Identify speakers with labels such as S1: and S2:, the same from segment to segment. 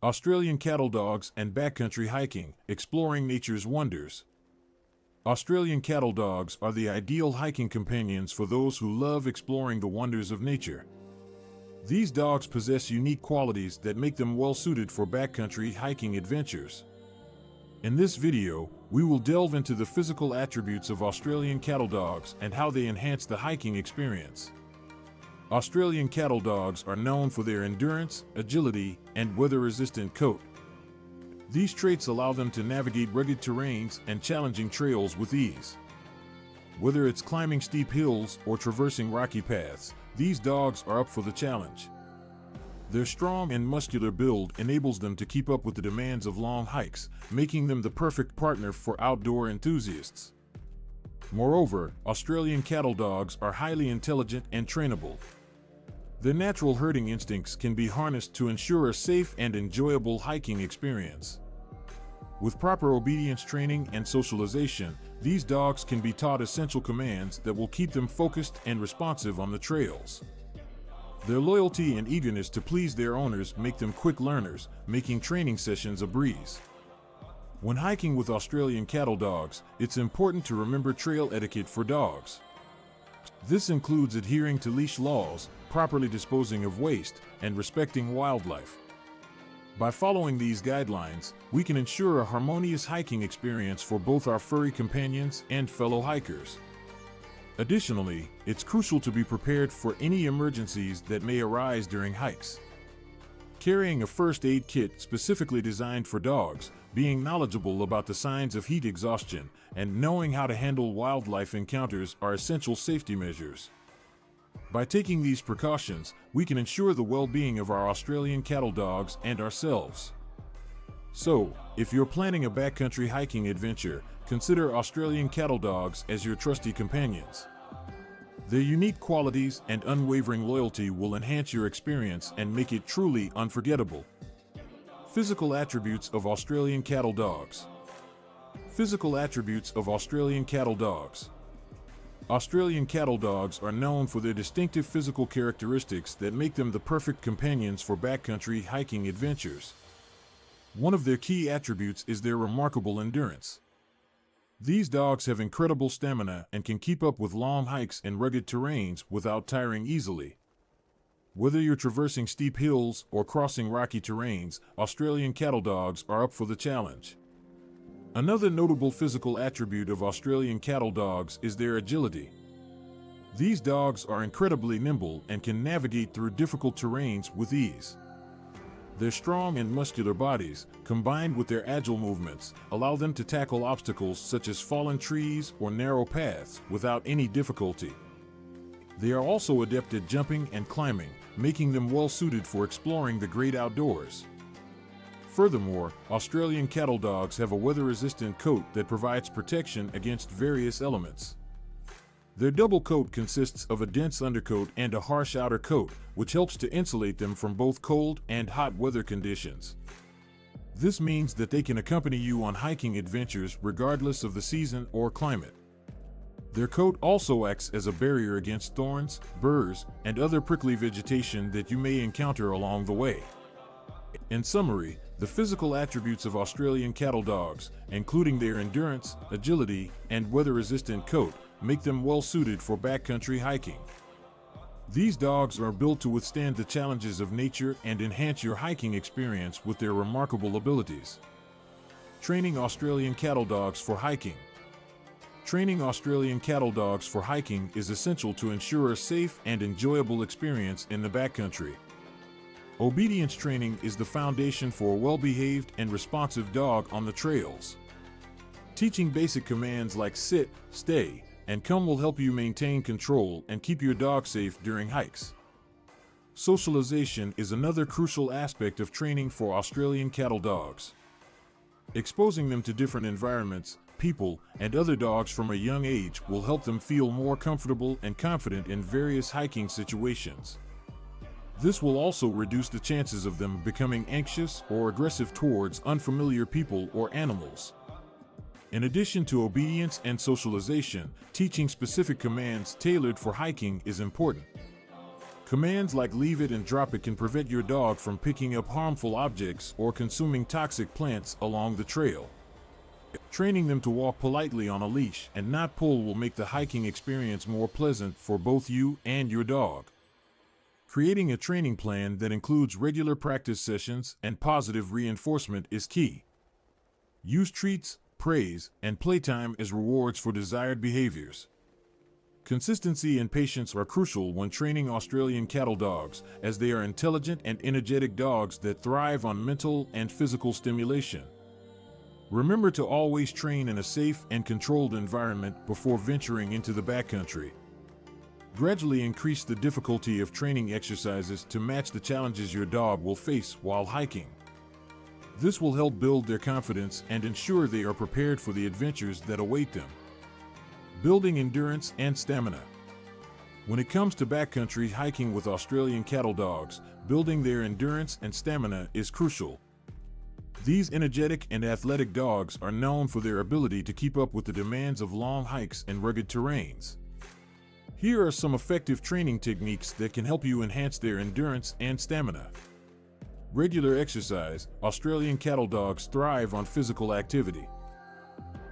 S1: Australian cattle dogs and backcountry hiking, exploring nature's wonders. Australian cattle dogs are the ideal hiking companions for those who love exploring the wonders of nature. These dogs possess unique qualities that make them well suited for backcountry hiking adventures. In this video, we will delve into the physical attributes of Australian cattle dogs and how they enhance the hiking experience. Australian cattle dogs are known for their endurance, agility, and weather-resistant coat. These traits allow them to navigate rugged terrains and challenging trails with ease. Whether it's climbing steep hills or traversing rocky paths, these dogs are up for the challenge. Their strong and muscular build enables them to keep up with the demands of long hikes, making them the perfect partner for outdoor enthusiasts. Moreover, Australian cattle dogs are highly intelligent and trainable. Their natural herding instincts can be harnessed to ensure a safe and enjoyable hiking experience. With proper obedience training and socialization, these dogs can be taught essential commands that will keep them focused and responsive on the trails. Their loyalty and eagerness to please their owners make them quick learners, making training sessions a breeze. When hiking with Australian cattle dogs, it's important to remember trail etiquette for dogs. This includes adhering to leash laws, properly disposing of waste, and respecting wildlife. By following these guidelines, we can ensure a harmonious hiking experience for both our furry companions and fellow hikers. Additionally, it's crucial to be prepared for any emergencies that may arise during hikes. Carrying a first aid kit specifically designed for dogs, being knowledgeable about the signs of heat exhaustion, and knowing how to handle wildlife encounters are essential safety measures. By taking these precautions, we can ensure the well-being of our Australian cattle dogs and ourselves. So, if you're planning a backcountry hiking adventure, consider Australian cattle dogs as your trusty companions. Their unique qualities and unwavering loyalty will enhance your experience and make it truly unforgettable. Physical attributes of Australian cattle dogs. Physical attributes of Australian cattle dogs. Australian cattle dogs are known for their distinctive physical characteristics that make them the perfect companions for backcountry hiking adventures. One of their key attributes is their remarkable endurance. These dogs have incredible stamina and can keep up with long hikes and rugged terrains without tiring easily. Whether you're traversing steep hills or crossing rocky terrains, Australian cattle dogs are up for the challenge. Another notable physical attribute of Australian cattle dogs is their agility. These dogs are incredibly nimble and can navigate through difficult terrains with ease. Their strong and muscular bodies, combined with their agile movements, allow them to tackle obstacles such as fallen trees or narrow paths without any difficulty. They are also adept at jumping and climbing, making them well suited for exploring the great outdoors. Furthermore, Australian cattle dogs have a weather-resistant coat that provides protection against various elements. Their double coat consists of a dense undercoat and a harsh outer coat, which helps to insulate them from both cold and hot weather conditions. This means that they can accompany you on hiking adventures regardless of the season or climate. Their coat also acts as a barrier against thorns, burrs, and other prickly vegetation that you may encounter along the way. In summary, the physical attributes of Australian cattle dogs, including their endurance, agility, and weather-resistant coat, make them well suited for backcountry hiking. These dogs are built to withstand the challenges of nature and enhance your hiking experience with their remarkable abilities. Training Australian cattle dogs for hiking. Training Australian cattle dogs for hiking is essential to ensure a safe and enjoyable experience in the backcountry. Obedience training is the foundation for a well-behaved and responsive dog on the trails. Teaching basic commands like sit, stay, and come will help you maintain control and keep your dog safe during hikes. Socialization is another crucial aspect of training for Australian cattle dogs. Exposing them to different environments, people, and other dogs from a young age will help them feel more comfortable and confident in various hiking situations. This will also reduce the chances of them becoming anxious or aggressive towards unfamiliar people or animals. In addition to obedience and socialization, teaching specific commands tailored for hiking is important. Commands like leave it and drop it can prevent your dog from picking up harmful objects or consuming toxic plants along the trail. Training them to walk politely on a leash and not pull will make the hiking experience more pleasant for both you and your dog. Creating a training plan that includes regular practice sessions and positive reinforcement is key. Use treats, praise, and playtime as rewards for desired behaviors. Consistency and patience are crucial when training Australian cattle dogs, as they are intelligent and energetic dogs that thrive on mental and physical stimulation. Remember to always train in a safe and controlled environment before venturing into the backcountry. Gradually increase the difficulty of training exercises to match the challenges your dog will face while hiking. This will help build their confidence and ensure they are prepared for the adventures that await them. Building endurance and stamina. When it comes to backcountry hiking with Australian cattle dogs, building their endurance and stamina is crucial. These energetic and athletic dogs are known for their ability to keep up with the demands of long hikes and rugged terrains. Here are some effective training techniques that can help you enhance their endurance and stamina. Regular exercise. Australian cattle dogs thrive on physical activity.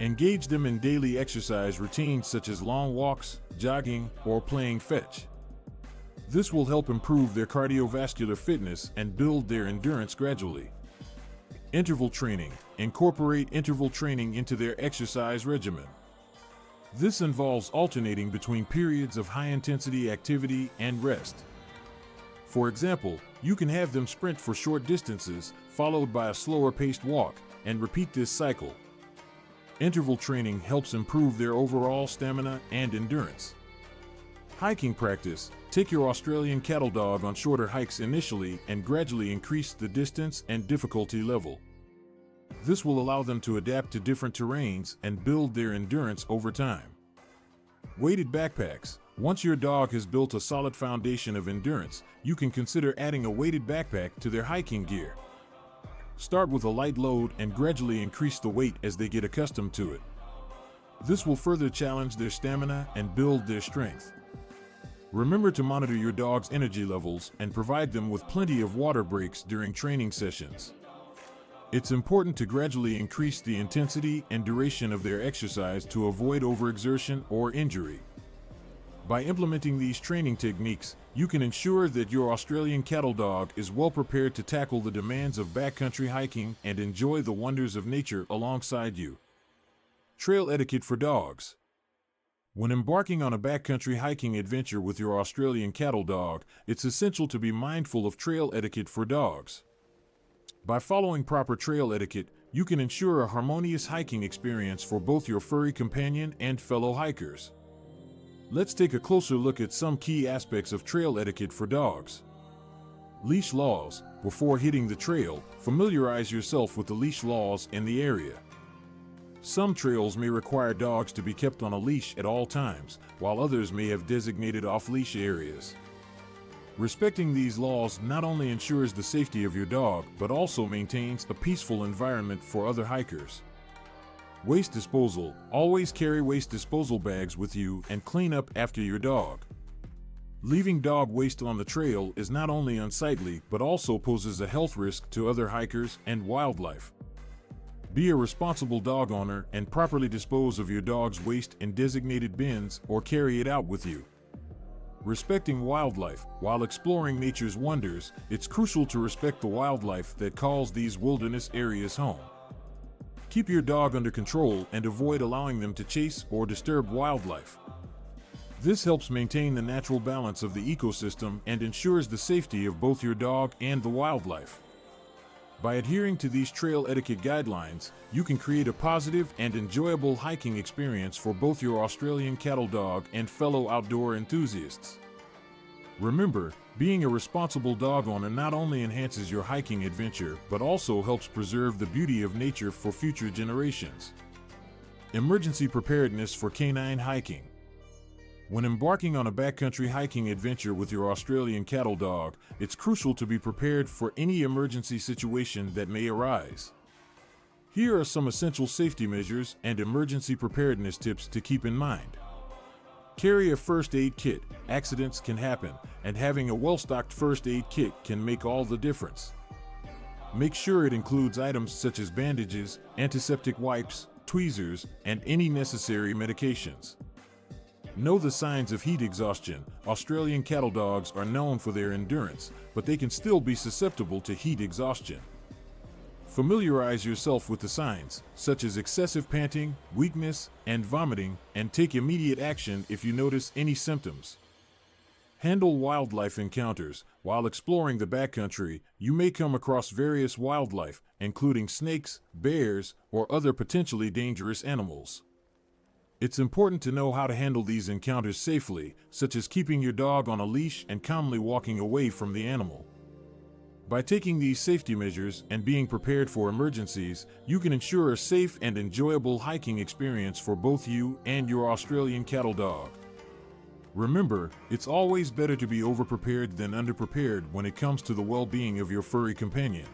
S1: Engage them in daily exercise routines such as long walks, jogging, or playing fetch. This will help improve their cardiovascular fitness and build their endurance gradually. Interval training. Incorporate interval training into their exercise regimen. This involves alternating between periods of high-intensity activity and rest. For example, you can have them sprint for short distances, followed by a slower-paced walk, and repeat this cycle. Interval training helps improve their overall stamina and endurance. Hiking practice. Take your Australian cattle dog on shorter hikes initially and gradually increase the distance and difficulty level. This will allow them to adapt to different terrains and build their endurance over time. Weighted backpacks. Once your dog has built a solid foundation of endurance, you can consider adding a weighted backpack to their hiking gear. Start with a light load and gradually increase the weight as they get accustomed to it. This will further challenge their stamina and build their strength. Remember to monitor your dog's energy levels and provide them with plenty of water breaks during training sessions. It's important to gradually increase the intensity and duration of their exercise to avoid overexertion or injury. By implementing these training techniques, you can ensure that your Australian cattle dog is well prepared to tackle the demands of backcountry hiking and enjoy the wonders of nature alongside you. Trail etiquette for dogs. When embarking on a backcountry hiking adventure with your Australian cattle dog, it's essential to be mindful of trail etiquette for dogs. By following proper trail etiquette, you can ensure a harmonious hiking experience for both your furry companion and fellow hikers. Let's take a closer look at some key aspects of trail etiquette for dogs. Leash laws. Before hitting the trail, familiarize yourself with the leash laws in the area. Some trails may require dogs to be kept on a leash at all times, while others may have designated off-leash areas. Respecting these laws not only ensures the safety of your dog, but also maintains a peaceful environment for other hikers. Waste disposal. Always carry waste disposal bags with you and clean up after your dog. Leaving dog waste on the trail is not only unsightly, but also poses a health risk to other hikers and wildlife. Be a responsible dog owner and properly dispose of your dog's waste in designated bins or carry it out with you. Respecting wildlife. While exploring nature's wonders, it's crucial to respect the wildlife that calls these wilderness areas home. Keep your dog under control and avoid allowing them to chase or disturb wildlife. This helps maintain the natural balance of the ecosystem and ensures the safety of both your dog and the wildlife. By adhering to these trail etiquette guidelines, you can create a positive and enjoyable hiking experience for both your Australian cattle dog and fellow outdoor enthusiasts. Remember, being a responsible dog owner not only enhances your hiking adventure, but also helps preserve the beauty of nature for future generations. Emergency preparedness for canine hiking. When embarking on a backcountry hiking adventure with your Australian cattle dog, it's crucial to be prepared for any emergency situation that may arise. Here are some essential safety measures and emergency preparedness tips to keep in mind. Carry a first aid kit. Accidents can happen, and having a well-stocked first aid kit can make all the difference. Make sure it includes items such as bandages, antiseptic wipes, tweezers, and any necessary medications. Know the signs of heat exhaustion. Australian cattle dogs are known for their endurance, but they can still be susceptible to heat exhaustion. Familiarize yourself with the signs, such as excessive panting, weakness, and vomiting, and take immediate action if you notice any symptoms. Handle wildlife encounters. While exploring the backcountry, you may come across various wildlife, including snakes, bears, or other potentially dangerous animals. It's important to know how to handle these encounters safely, such as keeping your dog on a leash and calmly walking away from the animal. By taking these safety measures and being prepared for emergencies, you can ensure a safe and enjoyable hiking experience for both you and your Australian cattle dog. Remember, it's always better to be overprepared than underprepared when it comes to the well-being of your furry companion.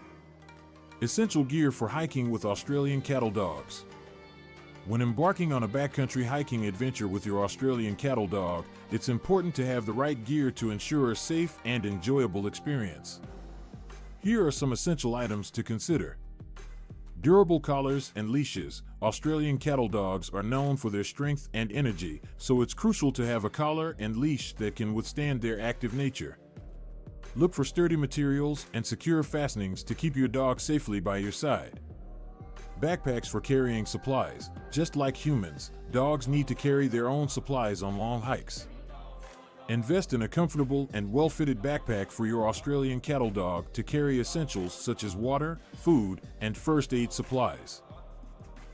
S1: Essential gear for hiking with Australian cattle dogs. When embarking on a backcountry hiking adventure with your Australian cattle dog, it's important to have the right gear to ensure a safe and enjoyable experience. Here are some essential items to consider. Durable collars and leashes. Australian cattle dogs are known for their strength and energy, so it's crucial to have a collar and leash that can withstand their active nature. Look for sturdy materials and secure fastenings to keep your dog safely by your side. Backpacks for carrying supplies. Just like humans, dogs need to carry their own supplies on long hikes. Invest in a comfortable and well-fitted backpack for your Australian cattle dog to carry essentials such as water, food, and first aid supplies.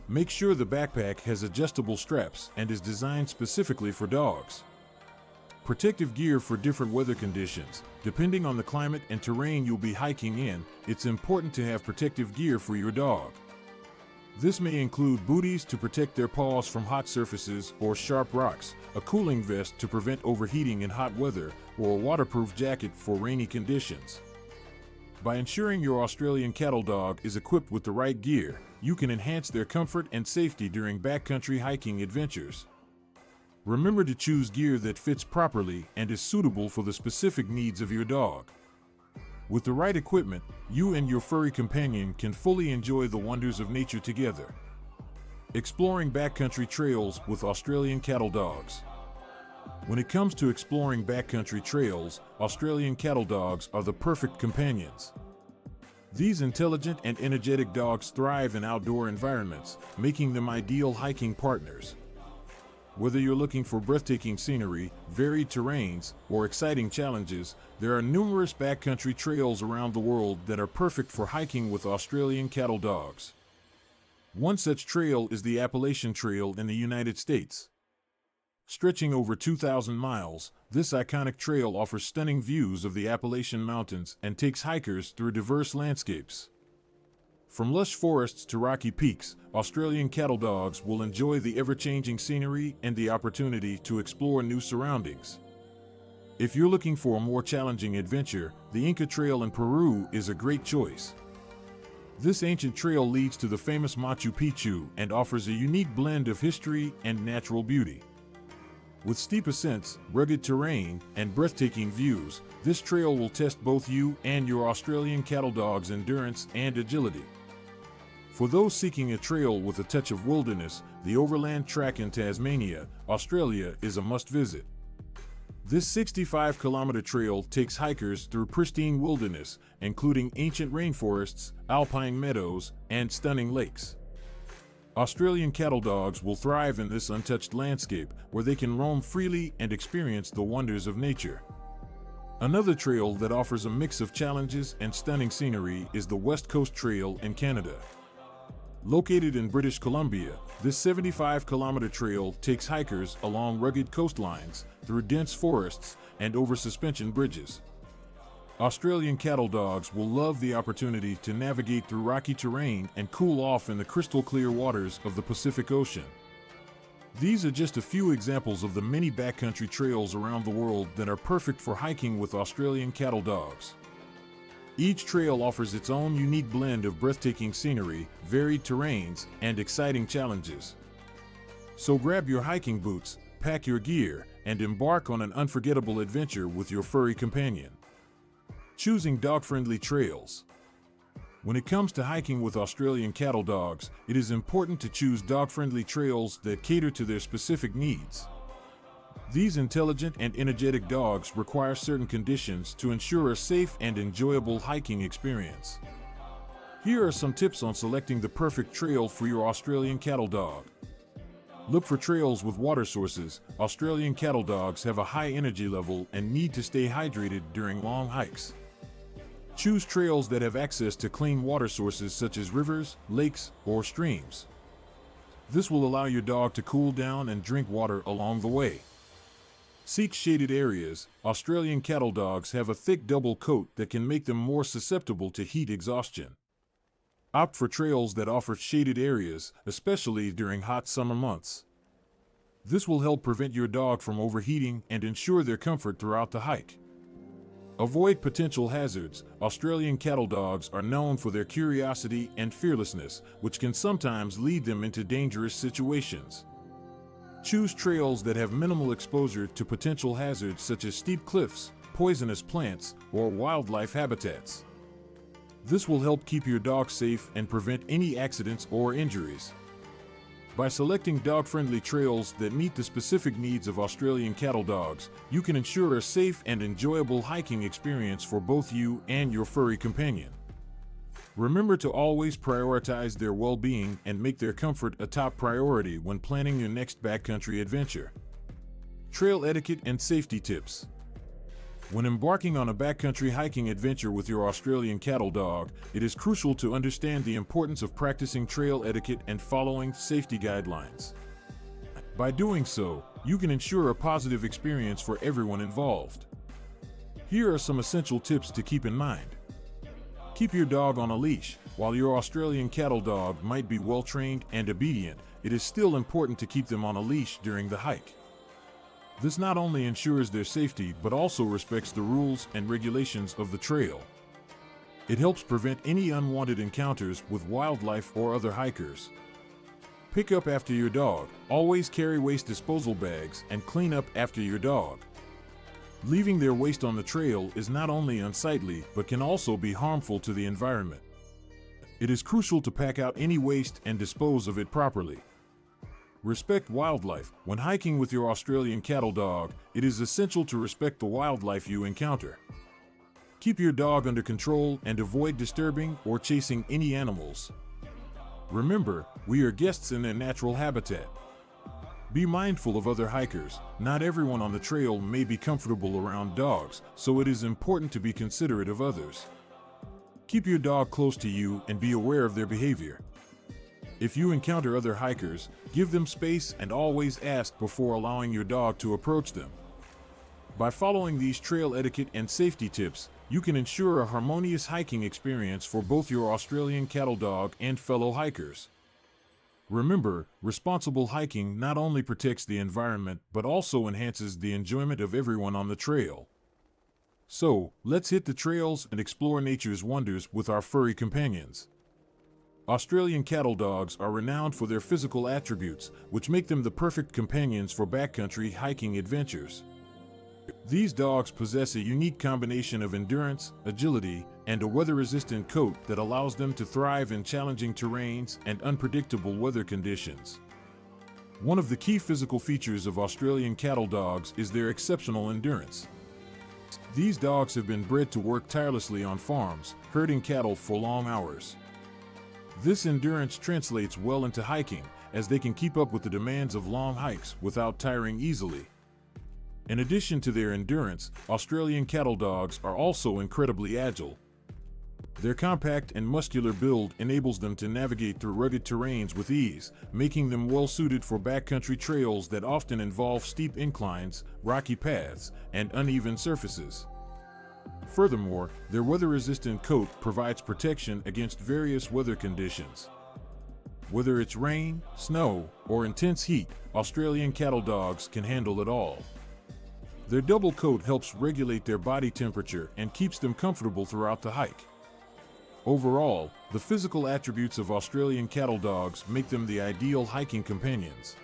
S1: Make sure the backpack has adjustable straps and is designed specifically for dogs. Protective gear for different weather conditions. Depending on the climate and terrain you'll be hiking in, it's important to have protective gear for your dog. This may include booties to protect their paws from hot surfaces or sharp rocks, a cooling vest to prevent overheating in hot weather, or a waterproof jacket for rainy conditions. By ensuring your Australian cattle dog is equipped with the right gear, you can enhance their comfort and safety during backcountry hiking adventures. Remember to choose gear that fits properly and is suitable for the specific needs of your dog. With the right equipment, you and your furry companion can fully enjoy the wonders of nature together. Exploring backcountry trails with Australian cattle dogs. When it comes to exploring backcountry trails, Australian cattle dogs are the perfect companions. These intelligent and energetic dogs thrive in outdoor environments, making them ideal hiking partners. Whether you're looking for breathtaking scenery, varied terrains, or exciting challenges, there are numerous backcountry trails around the world that are perfect for hiking with Australian cattle dogs. One such trail is the Appalachian Trail in the United States. Stretching over 2,000 miles, this iconic trail offers stunning views of the Appalachian Mountains and takes hikers through diverse landscapes. From lush forests to rocky peaks, Australian cattle dogs will enjoy the ever-changing scenery and the opportunity to explore new surroundings. If you're looking for a more challenging adventure, the Inca Trail in Peru is a great choice. This ancient trail leads to the famous Machu Picchu and offers a unique blend of history and natural beauty. With steep ascents, rugged terrain, and breathtaking views, this trail will test both you and your Australian cattle dog's endurance and agility. For those seeking a trail with a touch of wilderness, the Overland Track in Tasmania, Australia is a must-visit. This 65-kilometer trail takes hikers through pristine wilderness, including ancient rainforests, alpine meadows, and stunning lakes. Australian cattle dogs will thrive in this untouched landscape, where they can roam freely and experience the wonders of nature. Another trail that offers a mix of challenges and stunning scenery is the West Coast Trail in Canada. Located in British Columbia, this 75-kilometer trail takes hikers along rugged coastlines, through dense forests, and over suspension bridges. Australian cattle dogs will love the opportunity to navigate through rocky terrain and cool off in the crystal-clear waters of the Pacific Ocean. These are just a few examples of the many backcountry trails around the world that are perfect for hiking with Australian cattle dogs. Each trail offers its own unique blend of breathtaking scenery, varied terrains, and exciting challenges. So grab your hiking boots, pack your gear, and embark on an unforgettable adventure with your furry companion. Choosing dog-friendly trails. When it comes to hiking with Australian cattle dogs, it is important to choose dog-friendly trails that cater to their specific needs. These intelligent and energetic dogs require certain conditions to ensure a safe and enjoyable hiking experience. Here are some tips on selecting the perfect trail for your Australian cattle dog. Look for trails with water sources. Australian cattle dogs have a high energy level and need to stay hydrated during long hikes. Choose trails that have access to clean water sources such as rivers, lakes, or streams. This will allow your dog to cool down and drink water along the way. Seek shaded areas. Australian cattle dogs have a thick double coat that can make them more susceptible to heat exhaustion. Opt for trails that offer shaded areas, especially during hot summer months. This will help prevent your dog from overheating and ensure their comfort throughout the hike. Avoid potential hazards. Australian cattle dogs are known for their curiosity and fearlessness, which can sometimes lead them into dangerous situations. Choose trails that have minimal exposure to potential hazards such as steep cliffs, poisonous plants, or wildlife habitats. This will help keep your dog safe and prevent any accidents or injuries. By selecting dog-friendly trails that meet the specific needs of Australian cattle dogs, you can ensure a safe and enjoyable hiking experience for both you and your furry companion. Remember to always prioritize their well-being and make their comfort a top priority when planning your next backcountry adventure. Trail etiquette and safety tips. When embarking on a backcountry hiking adventure with your Australian cattle dog, it is crucial to understand the importance of practicing trail etiquette and following safety guidelines. By doing so, you can ensure a positive experience for everyone involved. Here are some essential tips to keep in mind. Keep your dog on a leash. While your Australian cattle dog might be well-trained and obedient, it is still important to keep them on a leash during the hike. This not only ensures their safety but also respects the rules and regulations of the trail. It helps prevent any unwanted encounters with wildlife or other hikers. Pick up after your dog. Always carry waste disposal bags and clean up after your dog. Leaving their waste on the trail is not only unsightly but can also be harmful to the environment. It is crucial to pack out any waste and dispose of it properly. Respect wildlife. When hiking with your Australian cattle dog, it is essential to respect the wildlife you encounter. Keep your dog under control and avoid disturbing or chasing any animals. Remember, we are guests in their natural habitat. Be mindful of other hikers. Not everyone on the trail may be comfortable around dogs, so it is important to be considerate of others. Keep your dog close to you and be aware of their behavior. If you encounter other hikers, give them space and always ask before allowing your dog to approach them. By following these trail etiquette and safety tips, you can ensure a harmonious hiking experience for both your Australian cattle dog and fellow hikers. Remember, responsible hiking not only protects the environment but also enhances the enjoyment of everyone on the trail. So, let's hit the trails and explore nature's wonders with our furry companions. Australian cattle dogs are renowned for their physical attributes, which make them the perfect companions for backcountry hiking adventures. These dogs possess a unique combination of endurance, agility, and a weather-resistant coat that allows them to thrive in challenging terrains and unpredictable weather conditions. One of the key physical features of Australian cattle dogs is their exceptional endurance. These dogs have been bred to work tirelessly on farms, herding cattle for long hours. This endurance translates well into hiking, as they can keep up with the demands of long hikes without tiring easily. In addition to their endurance, Australian cattle dogs are also incredibly agile. Their compact and muscular build enables them to navigate through rugged terrains with ease, making them well-suited for backcountry trails that often involve steep inclines, rocky paths, and uneven surfaces. Furthermore, their weather-resistant coat provides protection against various weather conditions. Whether it's rain, snow, or intense heat, Australian cattle dogs can handle it all. Their double coat helps regulate their body temperature and keeps them comfortable throughout the hike. Overall, the physical attributes of Australian cattle dogs make them the ideal hiking companions.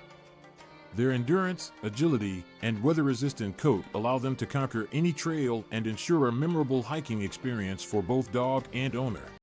S1: Their endurance, agility, and weather-resistant coat allow them to conquer any trail and ensure a memorable hiking experience for both dog and owner.